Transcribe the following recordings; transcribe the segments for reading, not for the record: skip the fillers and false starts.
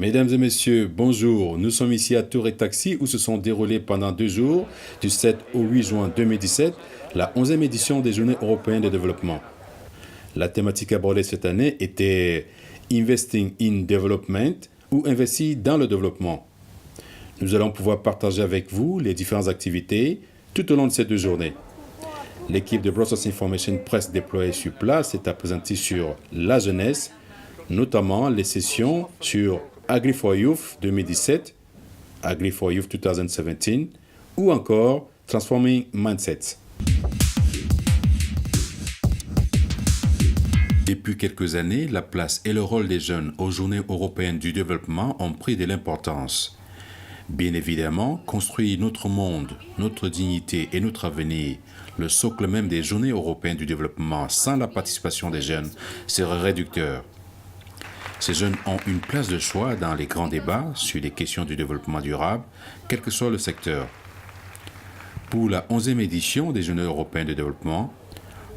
Mesdames et messieurs, bonjour. Nous sommes ici à Tour et Taxi où se sont déroulés pendant 2 jours, du 7 au 8 juin 2017, la 11e édition des Journées européennes de développement. La thématique abordée cette année était Investing in Development ou Investir dans le développement. Nous allons pouvoir partager avec vous les différentes activités tout au long de ces 2 journées. L'équipe de Brussels Information Press déployée sur place est présentée sur la jeunesse, notamment les sessions sur Agri4Youth 2017, Agri4Youth 2017 ou encore Transforming Mindsets. Depuis quelques années, la place et le rôle des jeunes aux Journées européennes du développement ont pris de l'importance. Bien évidemment, construire notre monde, notre dignité et notre avenir, le socle même des Journées européennes du développement sans la participation des jeunes, serait réducteur. Ces jeunes ont une place de choix dans les grands débats sur les questions du développement durable, quel que soit le secteur. Pour la 11e édition des Journées européennes de développement,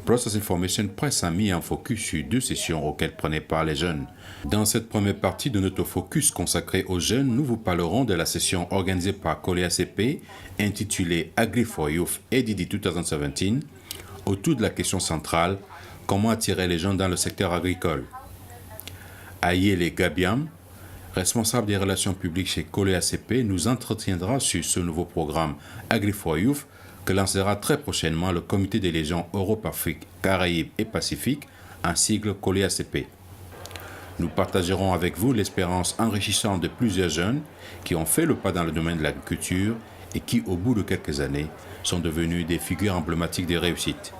Brussels Information Press a mis un focus sur 2 sessions auxquelles prenaient part les jeunes. Dans cette première partie de notre focus consacré aux jeunes, nous vous parlerons de la session organisée par COLEACP intitulée Agri4Youth EDD 2017 autour de la question centrale « Comment attirer les jeunes dans le secteur agricole ?» Ayele Gabiam, responsable des relations publiques chez COLEACP, nous entretiendra sur ce nouveau programme Agri4Youth que lancera très prochainement le Comité des régions Europe-Afrique, Caraïbes et Pacifique, un sigle COLEACP. Nous partagerons avec vous l'expérience enrichissante de plusieurs jeunes qui ont fait le pas dans le domaine de l'agriculture et qui, au bout de quelques années, sont devenus des figures emblématiques de réussite.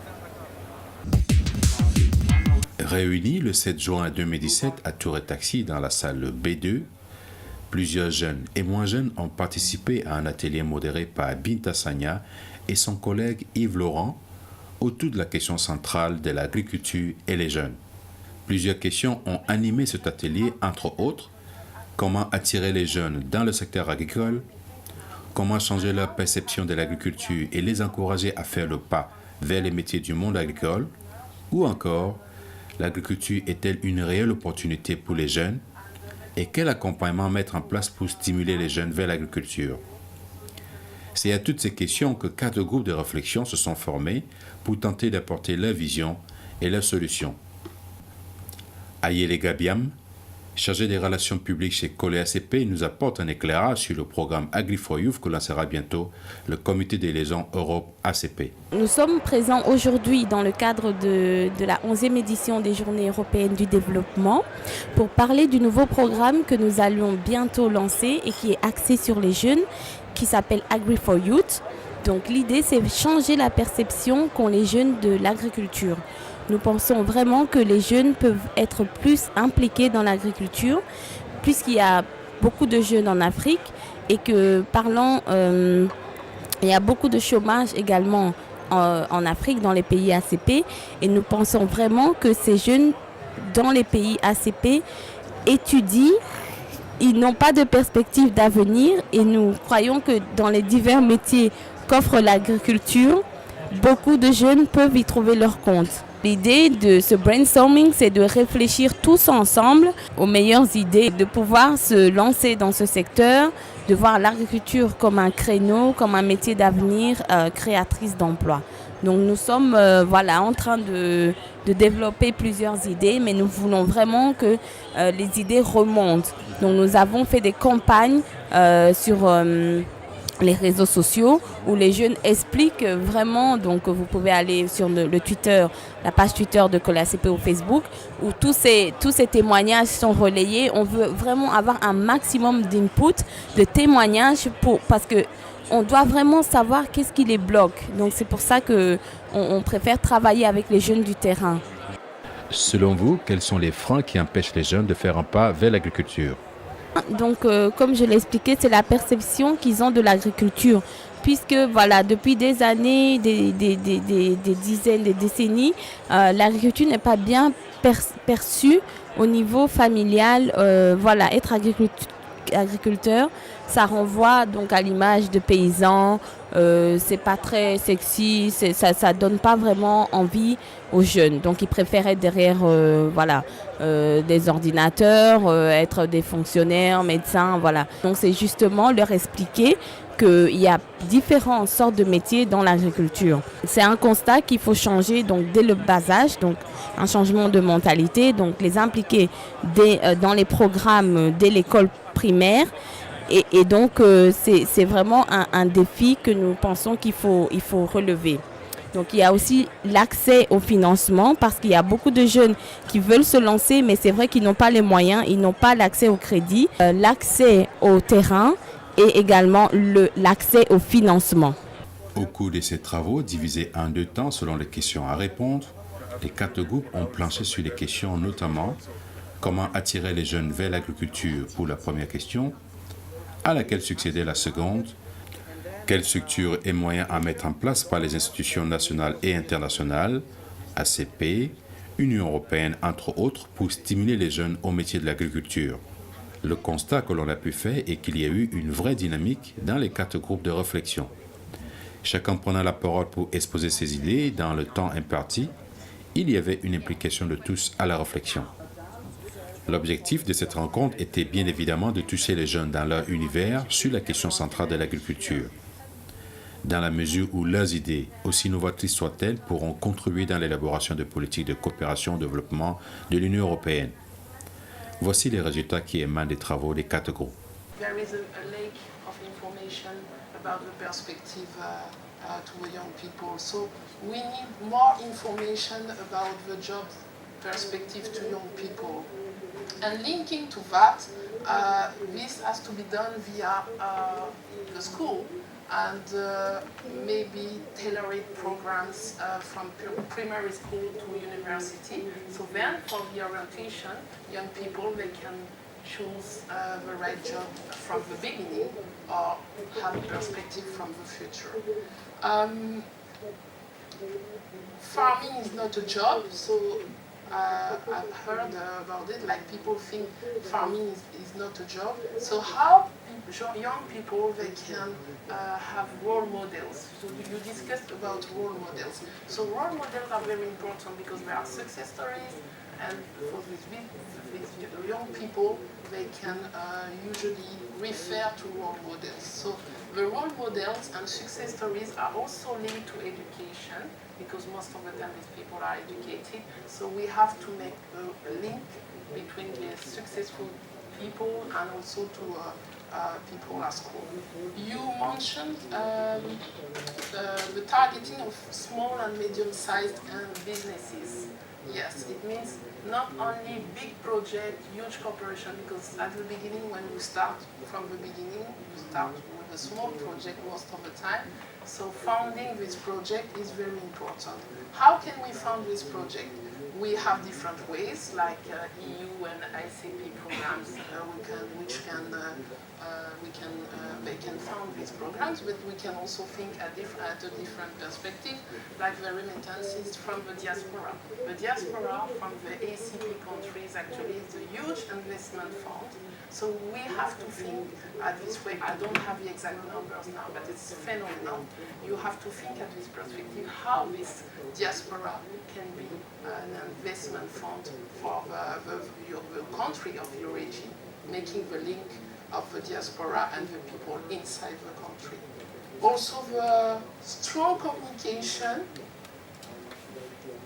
Réunis le 7 juin 2017 à Tour et Taxi dans la salle B2, plusieurs jeunes et moins jeunes ont participé à un atelier modéré par Binta Sagna et son collègue Yves Laurent autour de la question centrale de l'agriculture et les jeunes. Plusieurs questions ont animé cet atelier, entre autres, comment attirer les jeunes dans le secteur agricole, comment changer leur perception de l'agriculture et les encourager à faire le pas vers les métiers du monde agricole, ou encore, l'agriculture est-elle une réelle opportunité pour les jeunes et quel accompagnement mettre en place pour stimuler les jeunes vers l'agriculture. C'est à toutes ces questions que 4 groupes de réflexion se sont formés pour tenter d'apporter leur vision et leurs solutions. Ayele Gabiam, chargé des relations publiques chez COLEACP, nous apporte un éclairage sur le programme Agri4Youth que lancera bientôt le Comité des liaisons Europe-ACP. Nous sommes présents aujourd'hui dans le cadre de la 11e édition des Journées européennes du développement pour parler du nouveau programme que nous allons bientôt lancer et qui est axé sur les jeunes, qui s'appelle Agri4Youth. Donc l'idée, c'est de changer la perception qu'ont les jeunes de l'agriculture. Nous pensons vraiment que les jeunes peuvent être plus impliqués dans l'agriculture, puisqu'il y a beaucoup de jeunes en Afrique et que il y a beaucoup de chômage également en Afrique, dans les pays ACP. Et nous pensons vraiment que ces jeunes dans les pays ACP étudient, ils n'ont pas de perspective d'avenir et nous croyons que dans les divers métiers qu'offre l'agriculture, beaucoup de jeunes peuvent y trouver leur compte. L'idée de ce brainstorming, c'est de réfléchir tous ensemble aux meilleures idées, de pouvoir se lancer dans ce secteur, de voir l'agriculture comme un créneau, comme un métier d'avenir créatrice d'emplois. Donc nous sommes en train de développer plusieurs idées, mais nous voulons vraiment que les idées remontent. Donc nous avons fait des campagnes sur les réseaux sociaux où les jeunes expliquent vraiment, donc vous pouvez aller sur le Twitter, la page Twitter de COLEACP ou Facebook, où tous ces témoignages sont relayés. On veut vraiment avoir un maximum d'input, de témoignages parce que on doit vraiment savoir qu'est-ce qui les bloque. Donc c'est pour ça qu'on préfère travailler avec les jeunes du terrain. Selon vous, quels sont les freins qui empêchent les jeunes de faire un pas vers l'agriculture ? Donc, comme je l'ai expliqué, c'est la perception qu'ils ont de l'agriculture. Puisque, depuis des années, des dizaines, des décennies, l'agriculture n'est pas bien perçue au niveau familial. Être agriculteur, ça renvoie donc à l'image de paysans c'est pas très sexy, ça donne pas vraiment envie aux jeunes. Donc ils préfèrent être derrière des ordinateurs, être des fonctionnaires, médecins, voilà. Donc c'est justement leur expliquer qu'il y a différentes sortes de métiers dans l'agriculture. C'est un constat qu'il faut changer donc dès le bas âge, donc un changement de mentalité, donc les impliquer dans les programmes dès l'école primaire. Et donc c'est vraiment un défi que nous pensons qu'il faut relever. Donc il y a aussi l'accès au financement parce qu'il y a beaucoup de jeunes qui veulent se lancer, mais c'est vrai qu'ils n'ont pas les moyens, ils n'ont pas l'accès au crédit, l'accès au terrain et également l'accès au financement. Au cours de ces travaux, divisés en 2 temps selon les questions à répondre, les 4 groupes ont planché sur les questions notamment comment attirer les jeunes vers l'agriculture pour la première question, à laquelle succédait la seconde, quelles structures et moyens à mettre en place par les institutions nationales et internationales, ACP, Union européenne entre autres, pour stimuler les jeunes au métier de l'agriculture. Le constat que l'on a pu faire est qu'il y a eu une vraie dynamique dans les 4 groupes de réflexion. Chacun prenant la parole pour exposer ses idées dans le temps imparti, il y avait une implication de tous à la réflexion. L'objectif de cette rencontre était bien évidemment de toucher les jeunes dans leur univers sur la question centrale de l'agriculture. Dans la mesure où leurs idées, aussi novatrices soient-elles, pourront contribuer dans l'élaboration de politiques de coopération au développement de l'Union européenne. Voici les résultats qui émanent des travaux des 4 groupes. There is a lack of information about the perspective to the young people. So we need more information about the job perspective to young people. And linking to that, this has to be done via the school and maybe tailored programs from primary school to university. So then for the orientation, young people, they can choose the right job from the beginning or have a perspective from the future. Farming is not a job, so I've heard about it, like people think farming is not a job. So how young people, they can have role models. So you discussed about role models. So role models are very important because they are success stories, and for these young people, they can usually refer to role models. So the role models and success stories are also linked to education, because most of the time these people are educated. So we have to make a link between the successful people and also to people at school. You mentioned the targeting of small and medium-sized businesses. Yes, it means not only big project, huge corporation, because at the beginning, when you start from the beginning, you start with a small project most of the time. So funding this project is very important. How can we fund this project? We have different ways, like EU and ICP programs, they can fund these programs, but we can also think at a different perspective, like the remittances from the diaspora. The diaspora from the ACP countries actually is a huge investment fund. So we have to think this way. I don't have the exact numbers now, but it's phenomenal. You have to think at this perspective how this diaspora can be an investment fund for the country of the origin, making the link of the diaspora and the people inside the country. Also the strong communication,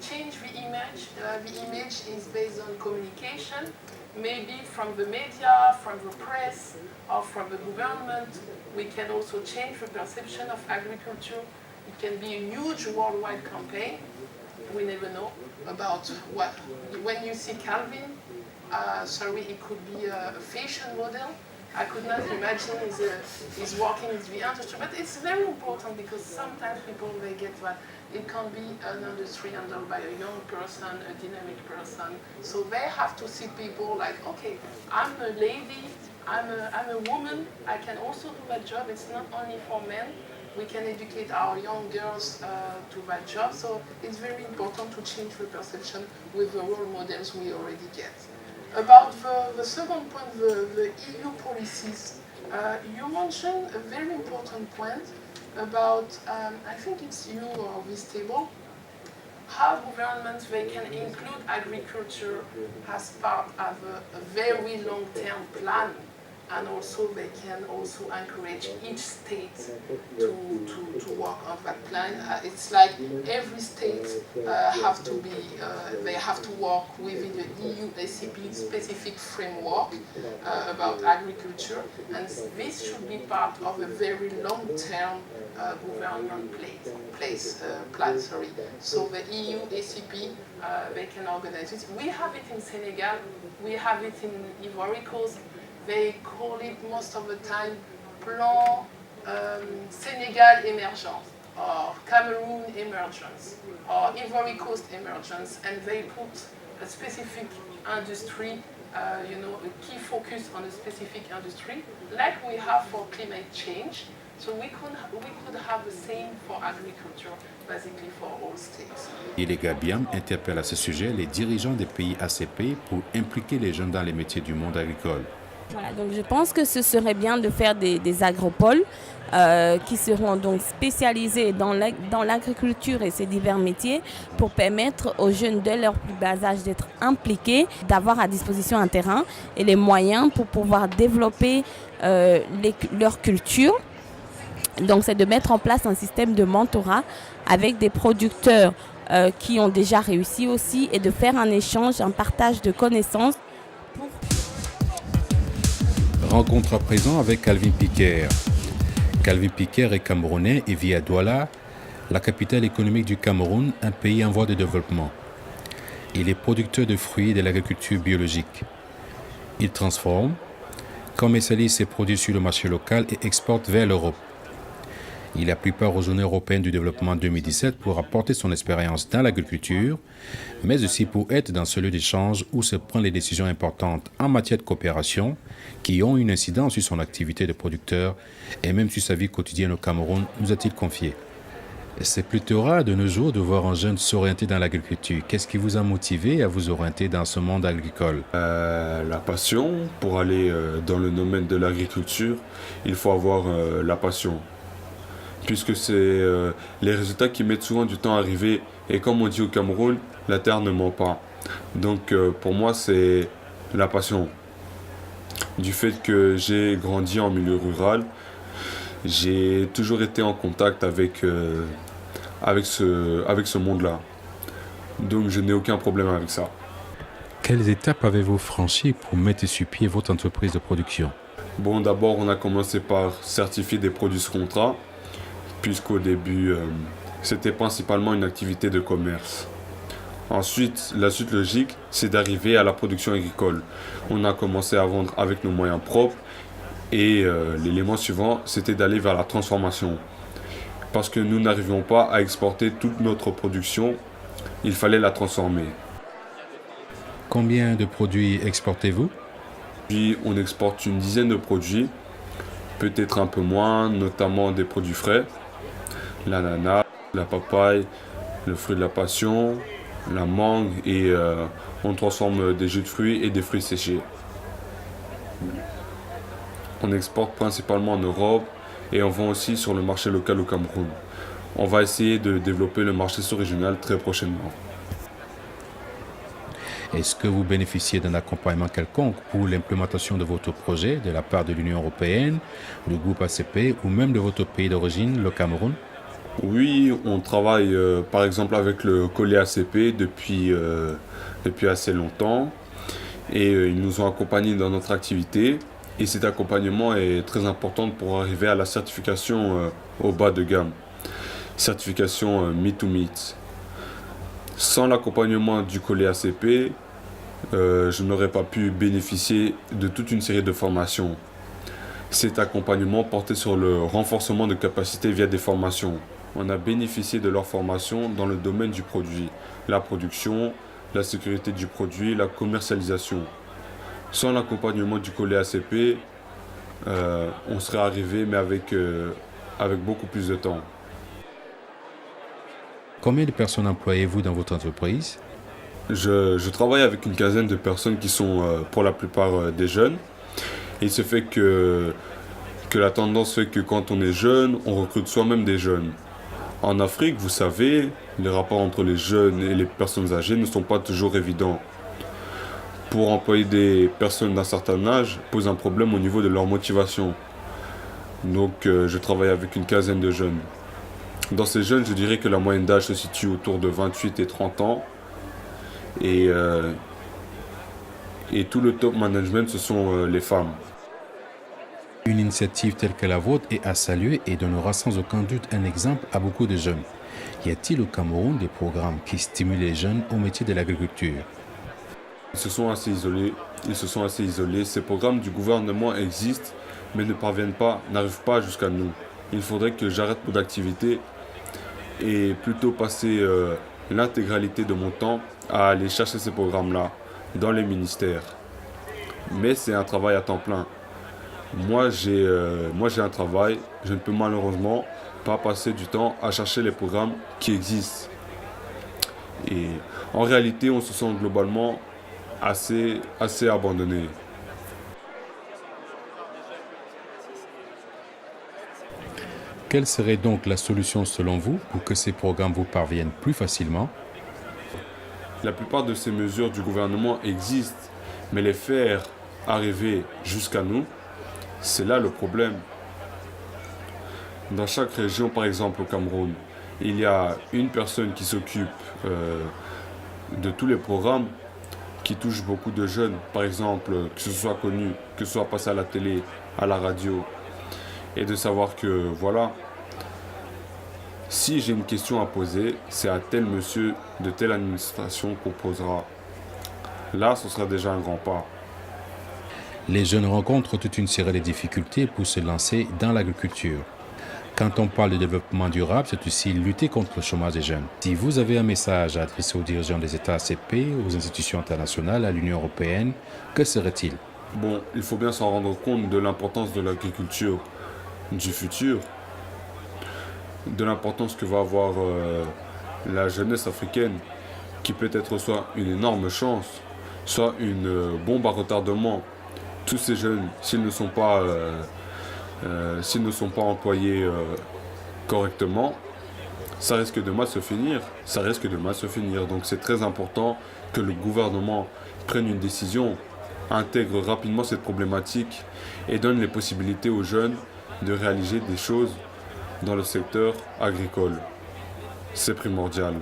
change the image. The image is based on communication, maybe from the media, from the press, or from the government. We can also change the perception of agriculture. It can be a huge worldwide campaign. We never know about what. When you see Calvin, it could be a fashion model. I could not imagine he's working in the industry, but it's very important because sometimes people, they get that it can be an industry handled by a young person, a dynamic person. So they have to see people like, okay, I'm a lady, I'm a woman, I can also do that job. It's not only for men. We can educate our young girls to that job. So it's very important to change the perception with the role models we already get. About the second point, the EU policies, you mentioned a very important point. about, I think it's you or this table, how governments they can include agriculture as part of a very long-term plan, and also they can also encourage each state to work on that plan. It's like every state they have to work within the EU ACP specific framework about agriculture, and this should be part of a very long-term government plan. So the EU ACP they can organize it. We have it in Senegal, we have it in Ivory Coast. They call it most of the time Plan Senegal Emergence, or Cameroon Emergence, or Ivory Coast Emergence, and they put a specific industry, a key focus on a specific industry, like we have for climate change. So we could have the same for agriculture, basically for all states. Ilega Biam interpelle à ce sujet les dirigeants des pays ACP pour impliquer les jeunes dans les métiers du monde agricole. Voilà, donc je pense que ce serait bien de faire des agropoles qui seront donc spécialisés dans l'agriculture et ses divers métiers pour permettre aux jeunes de leur plus bas âge d'être impliqués, d'avoir à disposition un terrain et les moyens pour pouvoir développer leur culture. Donc c'est de mettre en place un système de mentorat avec des producteurs qui ont déjà réussi aussi et de faire un échange, un partage de connaissances. Rencontre à présent avec Calvin Piquer. Calvin Piquer est camerounais et vit à Douala, la capitale économique du Cameroun, un pays en voie de développement. Il est producteur de fruits et de l'agriculture biologique. Il transforme, commercialise ses produits sur le marché local et exporte vers l'Europe. Il a pris part aux Journées européennes du développement 2017 pour apporter son expérience dans l'agriculture, mais aussi pour être dans ce lieu d'échange où se prennent les décisions importantes en matière de coopération qui ont une incidence sur son activité de producteur et même sur sa vie quotidienne au Cameroun, nous a-t-il confié. C'est plutôt rare de nos jours de voir un jeune s'orienter dans l'agriculture. Qu'est-ce qui vous a motivé à vous orienter dans ce monde agricole ? La passion. Pour aller dans le domaine de l'agriculture, il faut avoir la passion. Puisque c'est les résultats qui mettent souvent du temps à arriver. Et comme on dit au Cameroun, la terre ne ment pas. Donc pour moi, c'est la passion. Du fait que j'ai grandi en milieu rural, j'ai toujours été en contact avec ce monde-là. Donc je n'ai aucun problème avec ça. Quelles étapes avez-vous franchies pour mettre sur pied votre entreprise de production ? Bon, d'abord, on a commencé par certifier des produits sous contrat, puisqu'au début, c'était principalement une activité de commerce. Ensuite, la suite logique, c'est d'arriver à la production agricole. On a commencé à vendre avec nos moyens propres et l'élément suivant, c'était d'aller vers la transformation. Parce que nous n'arrivions pas à exporter toute notre production, il fallait la transformer. Combien de produits exportez-vous ? Puis on exporte une dizaine de produits, peut-être un peu moins, notamment des produits frais, l'ananas, la papaye, le fruit de la passion, la mangue et on transforme des jus de fruits et des fruits séchés. On exporte principalement en Europe et on vend aussi sur le marché local au Cameroun. On va essayer de développer le marché sous-régional très prochainement. Est-ce que vous bénéficiez d'un accompagnement quelconque pour l'implémentation de votre projet de la part de l'Union européenne, du groupe ACP ou même de votre pays d'origine, le Cameroun ? Oui, on travaille par exemple avec le Collé ACP depuis assez longtemps et ils nous ont accompagnés dans notre activité et cet accompagnement est très important pour arriver à la certification au bas de gamme, certification Meat to Meat. Sans l'accompagnement du Collé ACP, je n'aurais pas pu bénéficier de toute une série de formations. Cet accompagnement portait sur le renforcement de capacités via des formations. On a bénéficié de leur formation dans le domaine du produit, la production, la sécurité du produit, la commercialisation. Sans l'accompagnement du Collé ACP, on serait arrivé, mais avec beaucoup plus de temps. Combien de personnes employez-vous dans votre entreprise ? Je travaille avec une quinzaine de personnes qui sont pour la plupart des jeunes. Il se fait que que la tendance fait que quand on est jeune, on recrute soi-même des jeunes. En Afrique, vous savez, les rapports entre les jeunes et les personnes âgées ne sont pas toujours évidents. Pour employer des personnes d'un certain âge pose un problème au niveau de leur motivation. Donc je travaille avec une quinzaine de jeunes. Dans ces jeunes, je dirais que la moyenne d'âge se situe autour de 28 et 30 ans. Et tout le top management, ce sont les femmes. Une initiative telle que la vôtre est à saluer et donnera sans aucun doute un exemple à beaucoup de jeunes. Y a-t-il au Cameroun des programmes qui stimulent les jeunes au métier de l'agriculture? Ils se sont assez isolés. Ces programmes du gouvernement existent, mais n'arrivent pas jusqu'à nous. Il faudrait que j'arrête mon activité et plutôt passer l'intégralité de mon temps à aller chercher ces programmes-là dans les ministères. Mais c'est un travail à temps plein. Moi j'ai un travail, je ne peux malheureusement pas passer du temps à chercher les programmes qui existent. Et en réalité, on se sent globalement assez abandonné. Quelle serait donc la solution selon vous pour que ces programmes vous parviennent plus facilement? La plupart de ces mesures du gouvernement existent, mais les faire arriver jusqu'à nous, c'est là le problème. Dans chaque région, par exemple au Cameroun, il y a une personne qui s'occupe de tous les programmes qui touchent beaucoup de jeunes. Par exemple, que ce soit connu, que ce soit passé à la télé, à la radio. Et de savoir que, voilà, si j'ai une question à poser, c'est à tel monsieur de telle administration qu'on posera. Là, ce sera déjà un grand pas. Les jeunes rencontrent toute une série de difficultés pour se lancer dans l'agriculture. Quand on parle de développement durable, c'est aussi lutter contre le chômage des jeunes. Si vous avez un message à adresser aux dirigeants des États ACP, aux institutions internationales, à l'Union européenne, que serait-il? Bon, il faut bien s'en rendre compte de l'importance de l'agriculture du futur, de l'importance que va avoir la jeunesse africaine, qui peut être soit une énorme chance, soit une bombe à retardement. Tous ces jeunes, s'ils ne sont pas employés correctement, ça risque de mal se finir. Donc c'est très important que le gouvernement prenne une décision, intègre rapidement cette problématique et donne les possibilités aux jeunes de réaliser des choses dans le secteur agricole. C'est primordial.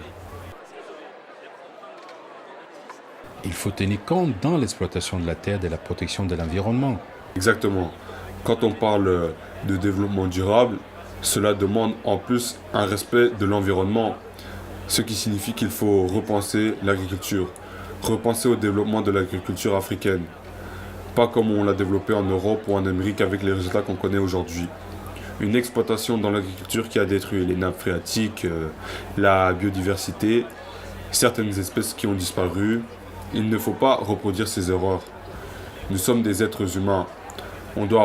Il faut tenir compte dans l'exploitation de la terre de la protection de l'environnement. Exactement. Quand on parle de développement durable, cela demande en plus un respect de l'environnement, ce qui signifie qu'il faut repenser l'agriculture, repenser au développement de l'agriculture africaine, pas comme on l'a développé en Europe ou en Amérique avec les résultats qu'on connaît aujourd'hui. Une exploitation dans l'agriculture qui a détruit les nappes phréatiques, la biodiversité, certaines espèces qui ont disparu. Il ne faut pas reproduire ces erreurs. Nous sommes des êtres humains. On doit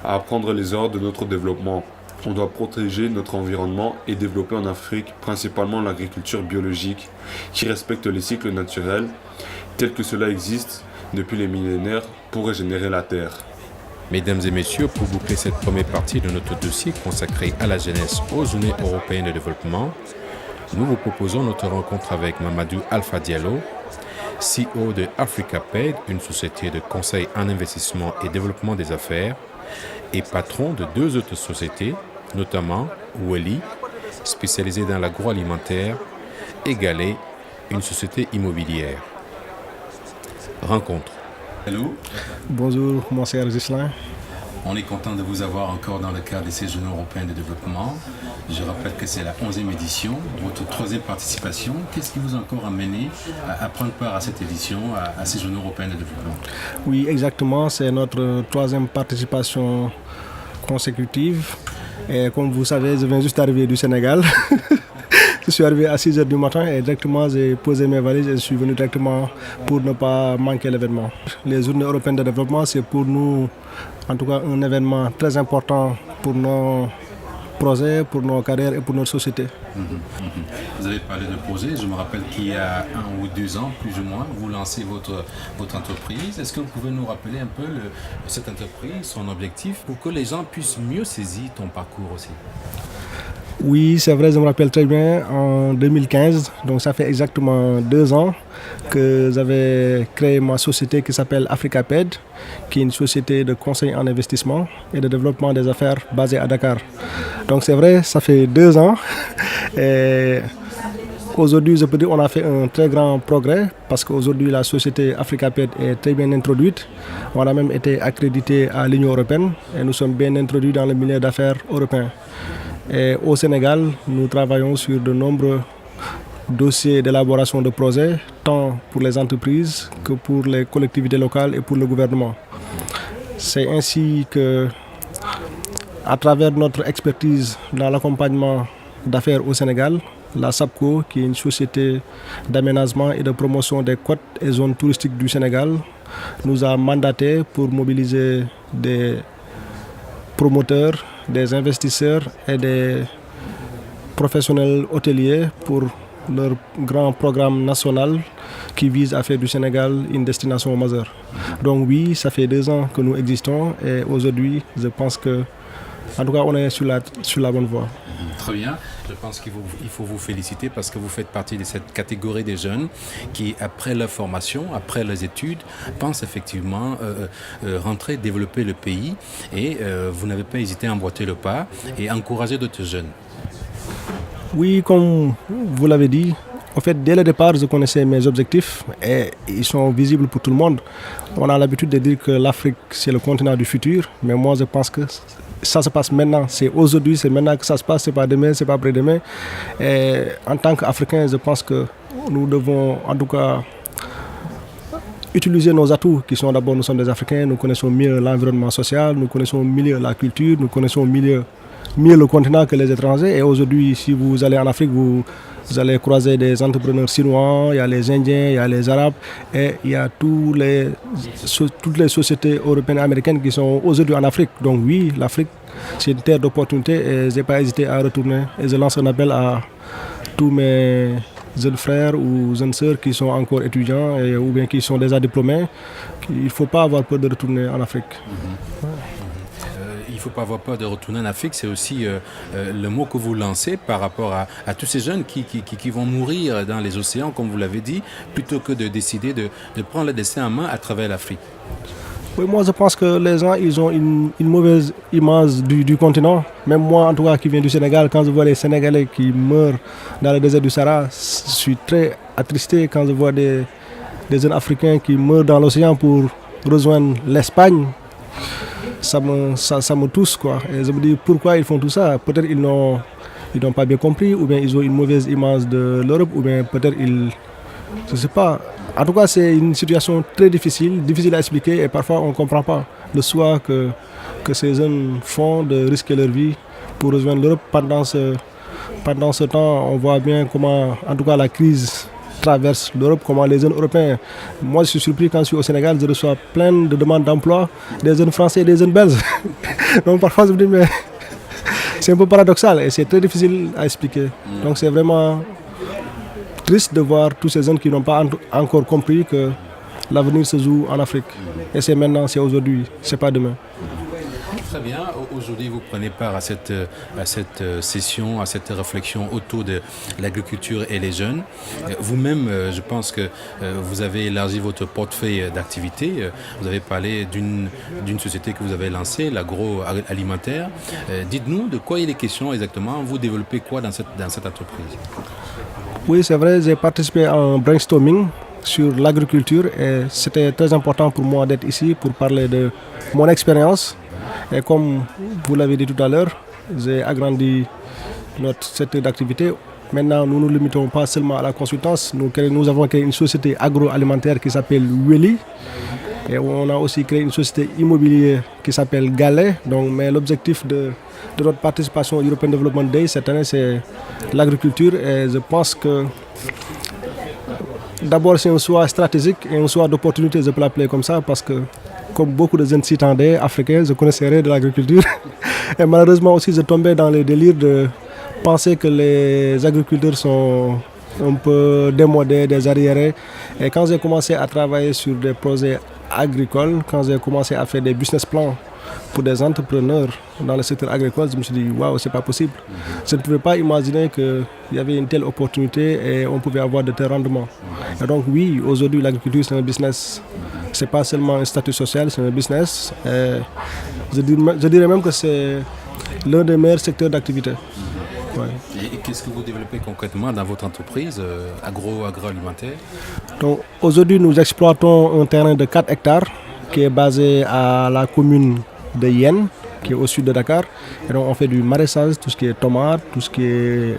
apprendre les erreurs de notre développement. On doit protéger notre environnement et développer en Afrique principalement l'agriculture biologique qui respecte les cycles naturels tels que cela existe depuis les millénaires pour régénérer la terre. Mesdames et messieurs, pour boucler cette première partie de notre dossier consacré à la jeunesse aux Journées européennes de développement, nous vous proposons notre rencontre avec Mamadou Alpha Diallo, CEO de AfricaPaid, une société de conseil en investissement et développement des affaires, et patron de deux autres sociétés, notamment Weli, spécialisée dans l'agroalimentaire, et Galé, une société immobilière. Rencontre. Hello. Bonjour, mon cher Gislain. On est content de vous avoir encore dans le cadre de ces Journées européennes de développement. Je rappelle que c'est la 11e édition, votre 3e participation. Qu'est-ce qui vous a encore amené à prendre part à cette édition, à ces Journées européennes de développement? Oui, exactement. C'est notre 3e participation consécutive. Et comme vous savez, je viens juste d'arriver du Sénégal. Je suis arrivé à 6h du matin et directement j'ai posé mes valises et je suis venu directement pour ne pas manquer l'événement. Les Journées européennes de développement, c'est pour nous, en tout cas, un événement très important pour projets, pour nos carrières et pour notre société. Vous avez parlé de projet. Je me rappelle qu'il y a 1 ou 2 ans, plus ou moins, vous lancez votre entreprise. Est-ce que vous pouvez nous rappeler un peu cette entreprise, son objectif, pour que les gens puissent mieux saisir ton parcours aussi? Oui, c'est vrai, je me rappelle très bien, en 2015, donc ça fait exactement 2 ans que j'avais créé ma société qui s'appelle AfricaPed, qui est une société de conseil en investissement et de développement des affaires basée à Dakar. Donc c'est vrai, ça fait 2 ans. Et aujourd'hui, je peux dire qu'on a fait un très grand progrès parce qu'aujourd'hui, la société AfricaPed est très bien introduite. On a même été accrédité à l'Union européenne et nous sommes bien introduits dans le milieu d'affaires européen. Et au Sénégal, nous travaillons sur de nombreux dossiers d'élaboration de projets, tant pour les entreprises que pour les collectivités locales et pour le gouvernement. C'est ainsi que, à travers notre expertise dans l'accompagnement d'affaires au Sénégal, la SAPCO, qui est une société d'aménagement et de promotion des côtes et zones touristiques du Sénégal, nous a mandaté pour mobiliser des promoteurs, des investisseurs et des professionnels hôteliers pour leur grand programme national qui vise à faire du Sénégal une destination majeure. Donc oui, ça fait 2 ans que nous existons et aujourd'hui, je pense que, en tout cas, on est sur la bonne voie. Très bien. Je pense qu'il faut vous féliciter parce que vous faites partie de cette catégorie des jeunes qui, après leur formation, après leurs études, pensent effectivement rentrer, développer le pays et vous n'avez pas hésité à emboîter le pas et encourager d'autres jeunes. Oui, comme vous l'avez dit, en fait, dès le départ, je connaissais mes objectifs et ils sont visibles pour tout le monde. On a l'habitude de dire que l'Afrique, c'est le continent du futur, mais moi, je pense que ça se passe maintenant. C'est aujourd'hui, c'est maintenant que ça se passe, c'est pas demain, c'est pas après-demain. Et en tant qu'Africains, je pense que nous devons, en tout cas, utiliser nos atouts qui sont d'abord, nous sommes des Africains, nous connaissons mieux l'environnement social, nous connaissons mieux la culture, nous connaissons mieux le continent que les étrangers. Et aujourd'hui, si vous allez en Afrique, vous allez croiser des entrepreneurs chinois, il y a les Indiens, il y a les Arabes et il y a toutes les sociétés européennes et américaines qui sont aujourd'hui en Afrique. Donc oui, l'Afrique, c'est une terre d'opportunités et je n'ai pas hésité à retourner. Et je lance un appel à tous mes jeunes frères ou jeunes sœurs qui sont encore étudiants ou bien qui sont déjà diplômés. Il ne faut pas avoir peur de retourner en Afrique. Il ne faut pas avoir peur de retourner en Afrique, c'est aussi le mot que vous lancez par rapport à tous ces jeunes qui vont mourir dans les océans, comme vous l'avez dit, plutôt que de décider de prendre le destin en main à travers l'Afrique. Oui, moi je pense que les gens ils ont une mauvaise image du continent. Même moi, en tout cas, qui viens du Sénégal, quand je vois les Sénégalais qui meurent dans le désert du Sahara, je suis très attristé quand je vois des jeunes Africains qui meurent dans l'océan pour rejoindre l'Espagne. Ça me touche, quoi. Et je me dis pourquoi ils font tout ça. Peut-être ils n'ont pas bien compris, ou bien ils ont une mauvaise image de l'Europe, ou bien peut-être je ne sais pas. En tout cas, c'est une situation très difficile à expliquer et parfois on ne comprend pas le choix que ces jeunes font de risquer leur vie pour rejoindre l'Europe. Pendant ce temps, on voit bien comment, en tout cas, la crise traverse l'Europe, comment les jeunes européens. Moi, je suis surpris quand je suis au Sénégal, je reçois plein de demandes d'emploi des jeunes français et des jeunes belges. Donc parfois, je me dis, mais c'est un peu paradoxal et c'est très difficile à expliquer. Donc c'est vraiment triste de voir tous ces jeunes qui n'ont pas encore compris que l'avenir se joue en Afrique. Et c'est maintenant, c'est aujourd'hui, c'est pas demain. Très bien. Aujourd'hui, vous prenez part à cette session, à cette réflexion autour de l'agriculture et les jeunes. Vous-même, je pense que vous avez élargi votre portefeuille d'activités. Vous avez parlé d'une société que vous avez lancée, l'agroalimentaire. Dites-nous de quoi il est question exactement. Vous développez quoi dans cette entreprise? Oui, c'est vrai, j'ai participé à un brainstorming sur l'agriculture et c'était très important pour moi d'être ici pour parler de mon expérience. Et comme vous l'avez dit tout à l'heure, j'ai agrandi notre secteur d'activité. Maintenant, nous ne nous limitons pas seulement à la consultance. Nous avons créé une société agroalimentaire qui s'appelle Weli. Et on a aussi créé une société immobilière qui s'appelle Galet. Mais l'objectif de notre participation au European Development Day cette année, c'est l'agriculture. Et je pense que d'abord, c'est un choix stratégique et un choix d'opportunité, je peux l'appeler comme ça, parce que comme beaucoup de jeunes citandais africains, je connaissais rien de l'agriculture. Et malheureusement aussi, je tombais dans le délire de penser que les agriculteurs sont un peu démodés, désarriérés. Et quand j'ai commencé à travailler sur des projets agricoles, quand j'ai commencé à faire des business plans pour des entrepreneurs dans le secteur agricole, je me suis dit, waouh, c'est pas possible. Je ne pouvais pas imaginer qu'il y avait une telle opportunité et on pouvait avoir de tels rendements. Et donc oui, aujourd'hui, l'agriculture, c'est un business. C'est pas seulement un statut social, c'est un business. Et je dirais même que c'est l'un des meilleurs secteurs d'activité. Ouais. Et qu'est-ce que vous développez concrètement dans votre entreprise agroalimentaire? Donc aujourd'hui, nous exploitons un terrain de 4 hectares qui est basé à la commune de Yen, qui est au sud de Dakar. Et donc on fait du maraîchage, tout ce qui est tomates, tout ce qui est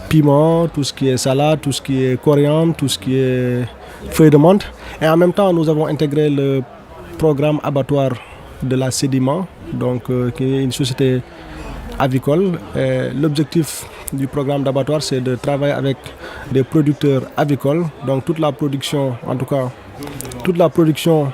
piment, tout ce qui est salade, tout ce qui est coriandre, tout ce qui est feuilles de menthe. Et en même temps, nous avons intégré le programme abattoir de la Sédiment, donc, qui est une société avicole. L'objectif du programme d'abattoir, c'est de travailler avec des producteurs avicoles. Donc toute la production, en tout cas, toute la production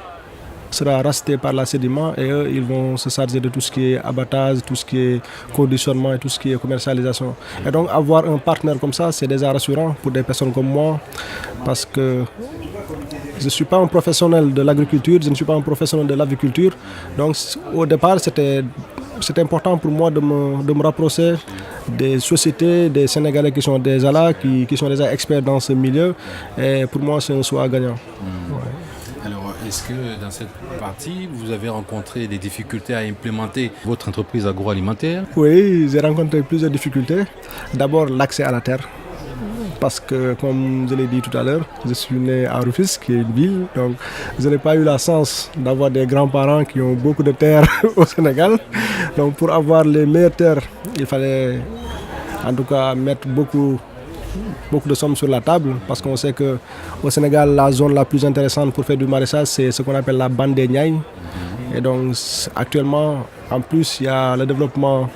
sera rachetée par la Sédiment et eux, ils vont se charger de tout ce qui est abattage, tout ce qui est conditionnement et tout ce qui est commercialisation. Et donc avoir un partenaire comme ça, c'est déjà rassurant pour des personnes comme moi, parce que je ne suis pas un professionnel de l'agriculture, je ne suis pas un professionnel de l'aviculture. Donc au départ, c'était important pour moi de me rapprocher des sociétés, des Sénégalais qui sont déjà là, qui sont déjà experts dans ce milieu. Et pour moi, c'est un choix gagnant. Ouais. Alors, est-ce que dans cette partie, vous avez rencontré des difficultés à implémenter votre entreprise agroalimentaire? Oui, j'ai rencontré plusieurs difficultés. D'abord, l'accès à la terre. Parce que, comme je l'ai dit tout à l'heure, je suis né à Rufisque, qui est une ville, donc je n'ai pas eu la chance d'avoir des grands-parents qui ont beaucoup de terres au Sénégal. Donc pour avoir les meilleures terres, il fallait en tout cas mettre beaucoup de sommes sur la table, parce qu'on sait qu'au Sénégal, la zone la plus intéressante pour faire du maraîchage, c'est ce qu'on appelle la bande des Niayes. Et donc actuellement, en plus, il y a le développement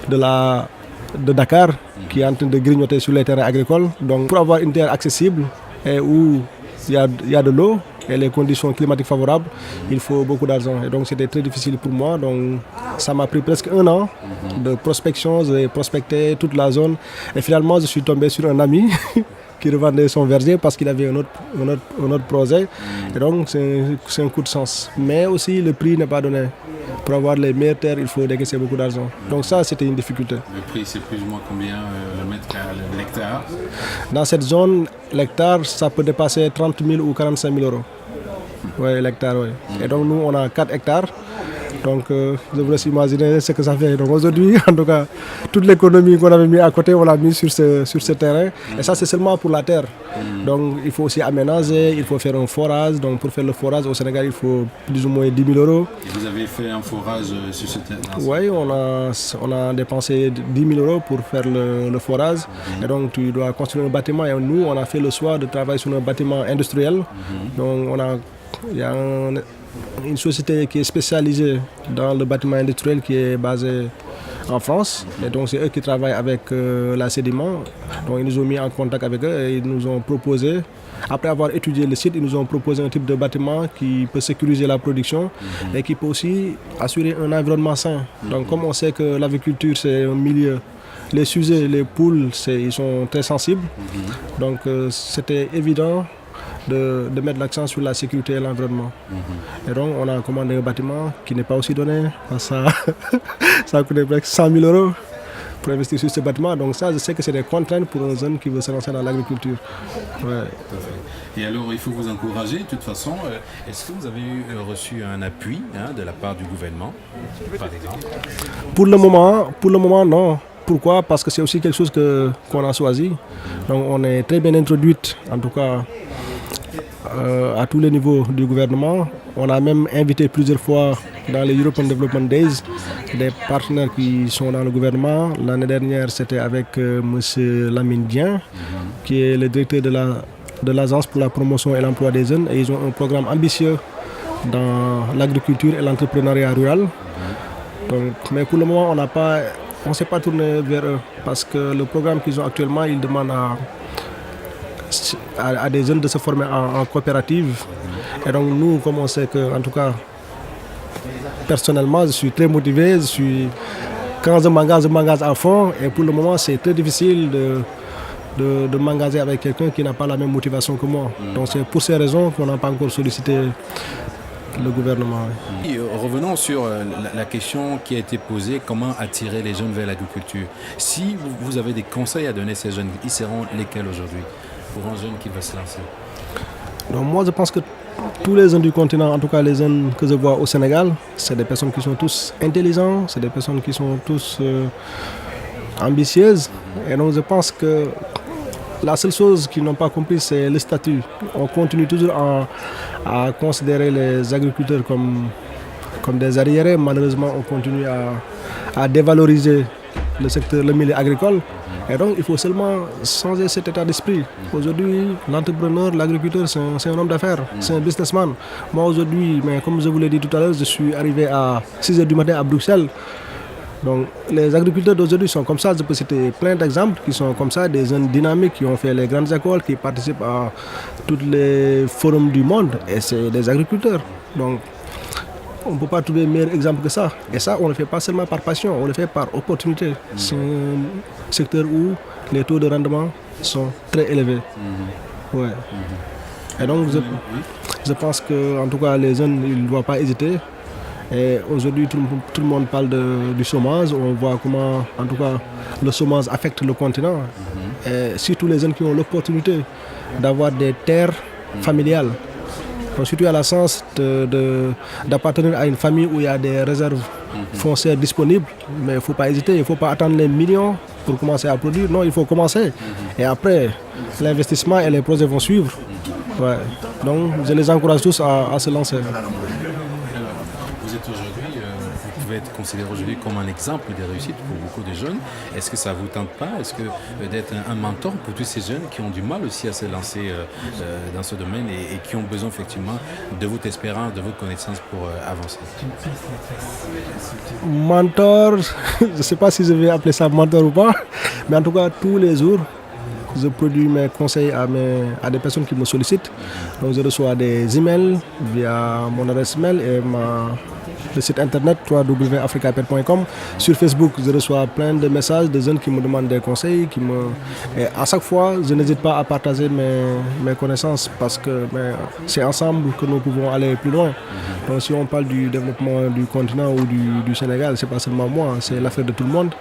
de Dakar qui est en train de grignoter sur les terrains agricoles. Donc pour avoir une terre accessible et où il y a de l'eau et les conditions climatiques favorables, il faut beaucoup d'argent. Et donc c'était très difficile pour moi. Donc ça m'a pris presque 1 an de prospection. J'ai prospecté toute la zone. Et finalement, je suis tombé sur un ami qui revendait son verger parce qu'il avait un autre projet. Et donc c'est un coup de chance. Mais aussi le prix n'est pas donné. Pour avoir les meilleures terres, il faut décaisser beaucoup d'argent. Donc ça, c'était une difficulté. Le prix, c'est plus ou moins combien l'hectare? Dans cette zone, l'hectare, ça peut dépasser 30 000 ou 45 000 euros. Oui, l'hectare, oui. Et donc nous, on a 4 hectares. Donc je vous laisse imaginer ce que ça fait. Donc aujourd'hui, en tout cas, toute l'économie qu'on avait mis à côté, on l'a mis sur ce terrain. Et ça, c'est seulement pour la terre. Donc il faut aussi aménager, il faut faire un forage. Donc pour faire le forage au Sénégal, il faut plus ou moins 10 000 euros. Et vous avez fait un forage sur ce terrain? Oui, on a dépensé 10 000 euros pour faire le forage. Et donc tu dois construire un bâtiment. Et nous, on a fait le choix de travailler sur un bâtiment industriel. Donc il y a une société qui est spécialisée dans le bâtiment industriel qui est basée en France. Et donc c'est eux qui travaillent avec la Sédiment. Donc ils nous ont mis en contact avec eux et ils nous ont proposé, après avoir étudié le site, ils nous ont proposé un type de bâtiment qui peut sécuriser la production et qui peut aussi assurer un environnement sain. Donc comme on sait que l'agriculture c'est un milieu, les sujets, les poules, ils sont très sensibles. Donc c'était évident de mettre l'accent sur la sécurité et l'environnement. Et donc on a commandé un bâtiment qui n'est pas aussi donné. Ça a coûté presque 100 000 euros pour investir sur ce bâtiment. Donc ça, je sais que c'est des contraintes pour un jeune qui veut se lancer dans l'agriculture. Ouais. Et alors, il faut vous encourager de toute façon. Est-ce que vous avez reçu un appui de la part du gouvernement, par exemple? Pour le moment, non. Pourquoi? Parce que c'est aussi quelque chose qu'on a choisi. Donc on est très bien introduite, en tout cas, à tous les niveaux du gouvernement. On a même invité plusieurs fois dans les European Development Days des partenaires qui sont dans le gouvernement. L'année dernière, c'était avec M. Lamine Dieng, qui est le directeur de l'Agence pour la promotion et l'emploi des jeunes. Et ils ont un programme ambitieux dans l'agriculture et l'entrepreneuriat rural. Donc, mais pour le moment, on ne s'est pas tourné vers eux parce que le programme qu'ils ont actuellement, il demande à des jeunes de se former en coopérative. Et donc nous, comme on sait que, en tout cas, personnellement, je suis très motivé, quand je m'engage à fond. Et pour le moment, c'est très difficile de m'engager avec quelqu'un qui n'a pas la même motivation que moi. Donc c'est pour ces raisons qu'on n'a pas encore sollicité le gouvernement. Et revenons sur la question qui a été posée, comment attirer les jeunes vers l'agriculture. Si vous avez des conseils à donner à ces jeunes, ils seront lesquels aujourd'hui pour un jeune qui va se lancer? Donc moi je pense que tous les jeunes du continent, en tout cas les jeunes que je vois au Sénégal, c'est des personnes qui sont tous intelligents, c'est des personnes qui sont tous ambitieuses. Et donc je pense que la seule chose qu'ils n'ont pas compris, c'est le statut. On continue toujours à considérer les agriculteurs comme des arriérés. Malheureusement, on continue à dévaloriser le secteur, le milieu agricole. Et donc, il faut seulement changer cet état d'esprit. Aujourd'hui, l'entrepreneur, l'agriculteur, c'est un homme d'affaires, c'est un businessman. Moi, aujourd'hui, mais comme je vous l'ai dit tout à l'heure, je suis arrivé à 6h du matin à Bruxelles. Donc, les agriculteurs d'aujourd'hui sont comme ça. Je peux citer plein d'exemples qui sont comme ça, des jeunes dynamiques qui ont fait les grandes écoles, qui participent à tous les forums du monde. Et c'est des agriculteurs. Donc, on ne peut pas trouver meilleur exemple que ça. Et ça, on ne le fait pas seulement par passion, on le fait par opportunité. C'est un secteur où les taux de rendement sont très élevés. Ouais. Et donc, je pense qu'en tout cas, les jeunes, ils ne doivent pas hésiter. Et aujourd'hui, tout le monde parle du chômage. On voit comment, en tout cas, le chômage affecte le continent. Et surtout les jeunes qui ont l'opportunité d'avoir des terres familiales. Donc, si tu as la chance d'appartenir à une famille où il y a des réserves foncières disponibles, mais il ne faut pas hésiter, il ne faut pas attendre les millions pour commencer à produire. Non, il faut commencer. Et après, l'investissement et les projets vont suivre. Ouais. Donc, je les encourage tous à se lancer. Vous êtes aujourd'hui, vous pouvez être considéré aujourd'hui comme un exemple de réussite pour beaucoup de jeunes. Est-ce que ça ne vous tente pas? Est-ce que d'être un mentor pour tous ces jeunes qui ont du mal aussi à se lancer dans ce domaine et qui ont besoin effectivement de votre expérience, de votre connaissance pour avancer? Mentor, je ne sais pas si je vais appeler ça mentor ou pas, mais en tout cas tous les jours, je produis mes conseils à des personnes qui me sollicitent. Donc je reçois des emails via mon adresse mail et le site internet www.africaper.com. Sur Facebook, je reçois plein de messages de jeunes qui me demandent des conseils. Et à chaque fois, je n'hésite pas à partager mes connaissances parce que c'est ensemble que nous pouvons aller plus loin. Donc si on parle du développement du continent ou du Sénégal, ce n'est pas seulement moi, c'est l'affaire de tout le monde.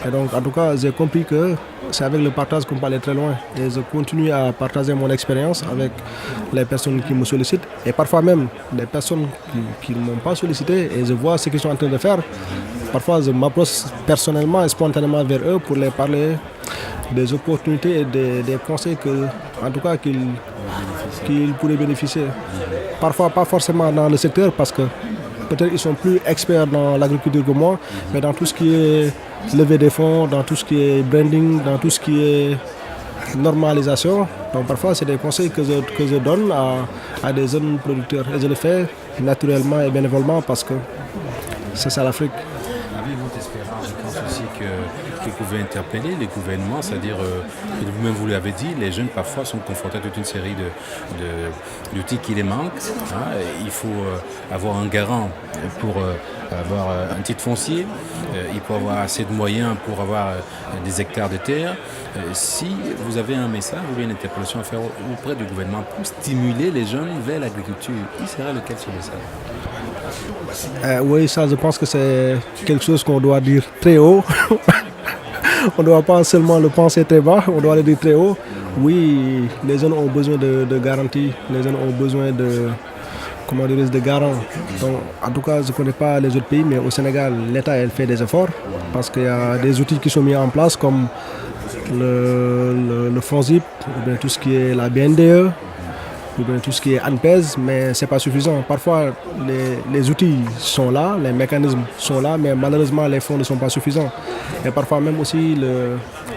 Et donc en tout cas, j'ai compris que c'est avec le partage qu'on peut aller très loin. Et je continue à partager mon expérience avec les personnes qui me sollicitent et parfois même les personnes qui ne m'ont pas sollicité et je vois ce qu'ils sont en train de faire. Parfois, je m'approche personnellement et spontanément vers eux pour les parler des opportunités et des conseils en tout cas qu'ils pourraient bénéficier. Parfois, pas forcément dans le secteur parce que peut-être ils sont plus experts dans l'agriculture que moi, mais dans tout ce qui est levée des fonds, dans tout ce qui est branding, dans tout ce qui est normalisation. Donc parfois, c'est des conseils que je donne à des jeunes producteurs. Et je le fais naturellement et bénévolement parce que c'est ça l'Afrique. Avec votre expérience, je pense aussi que vous pouvez interpeller les gouvernements, c'est-à-dire, vous-même vous l'avez dit, les jeunes parfois sont confrontés à toute une série d'outils qui les manquent. Il faut avoir un garant pour avoir un titre foncier, il faut avoir assez de moyens pour avoir des hectares de terre. Si vous avez un message ou une interpellation à faire auprès du gouvernement pour stimuler les jeunes vers l'agriculture, qui serait lequel ce message? Oui, ça je pense que c'est quelque chose qu'on doit dire très haut. On ne doit pas seulement le penser très bas, on doit le dire très haut. Oui, les jeunes ont besoin de garanties, les jeunes ont besoin de garants. Donc, en tout cas, je ne connais pas les autres pays, mais au Sénégal, l'État fait des efforts parce qu'il y a des outils qui sont mis en place comme le FONSIP, ou bien tout ce qui est la BNDE, ou bien tout ce qui est ANPES, mais ce n'est pas suffisant. Parfois, les outils sont là, les mécanismes sont là, mais malheureusement, les fonds ne sont pas suffisants. Et parfois même aussi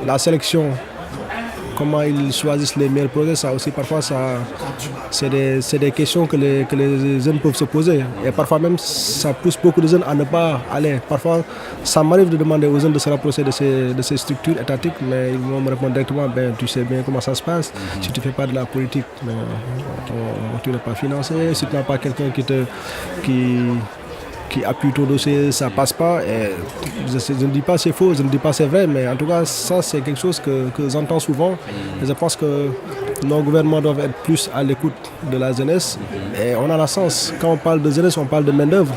la sélection, comment ils choisissent les meilleurs projets, ça aussi parfois c'est des questions que les jeunes peuvent se poser. Et parfois même ça pousse beaucoup de jeunes à ne pas aller. Parfois ça m'arrive de demander aux jeunes de se rapprocher de ces structures étatiques, mais ils vont me répondre directement, tu sais bien comment ça se passe. Si tu ne fais pas de la politique, tu n'es pas financé. Si tu n'as pas quelqu'un qui appuient ton dossier, ça passe pas. Et je ne dis pas c'est faux, je ne dis pas c'est vrai, mais en tout cas, ça c'est quelque chose que j'entends souvent. Et je pense que nos gouvernements doivent être plus à l'écoute de la jeunesse. Et on a la chance, quand on parle de jeunesse, on parle de main-d'œuvre.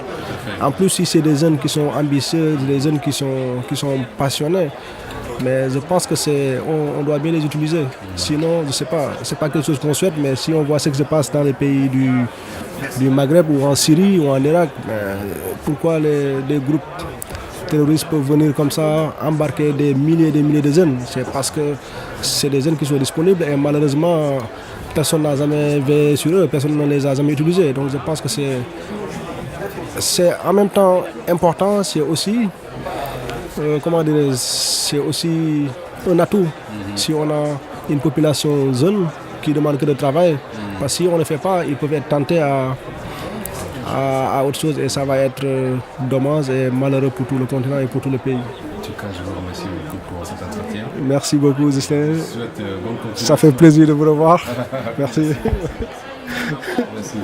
En plus, si c'est des jeunes qui sont ambitieux, des jeunes qui sont passionnés, mais je pense que on doit bien les utiliser. Sinon, je ne sais pas, c'est pas quelque chose qu'on souhaite, mais si on voit ce qui se passe dans les pays du Maghreb ou en Syrie ou en Irak, pourquoi les groupes terroristes peuvent venir comme ça, embarquer des milliers et des milliers de jeunes? C'est parce que c'est des jeunes qui sont disponibles et malheureusement, personne n'a jamais veillé sur eux, personne ne les a jamais utilisés. Donc je pense que c'est en même temps important, c'est aussi, c'est aussi un atout si on a une population jeune qui demande que de travail. Parce que si on ne le fait pas, ils peuvent être tentés à autre chose et ça va être dommage et malheureux pour tout le continent et pour tout le pays. En tout cas, je vous remercie beaucoup pour cet entretien. Merci beaucoup, Justin. Je vous souhaite bonne continuation. Ça fait plaisir de vous revoir. Merci. Merci.